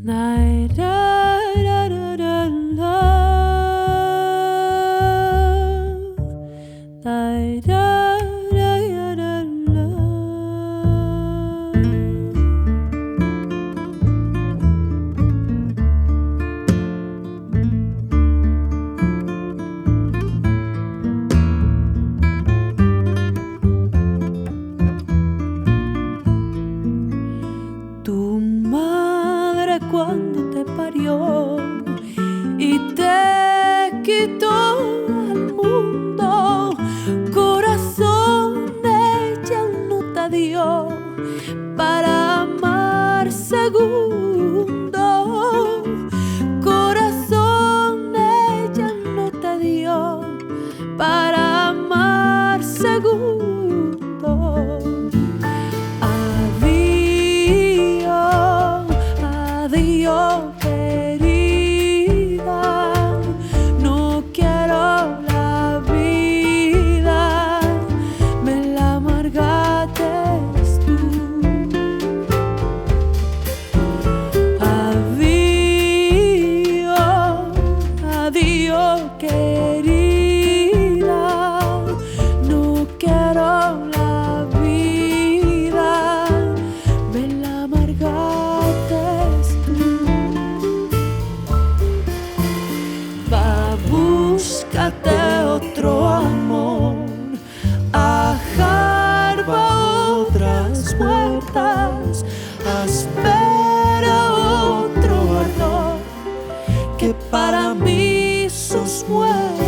Da, da, da, da, da, da. Da, da, da, da, da, da. Tu madre cuando te parió y te quitó al mundo, corazón ella no te dio para amar segundo. Corazón ella no te dio para amar segundo. Adiós, querida, no quiero la vida, me la amargaste tú. Adiós, adiós, querida, no quiero la vida, me la amargaste. Búscate otro amor, ajarba otras puertas, espera otro ardor, que para mí sos muerto.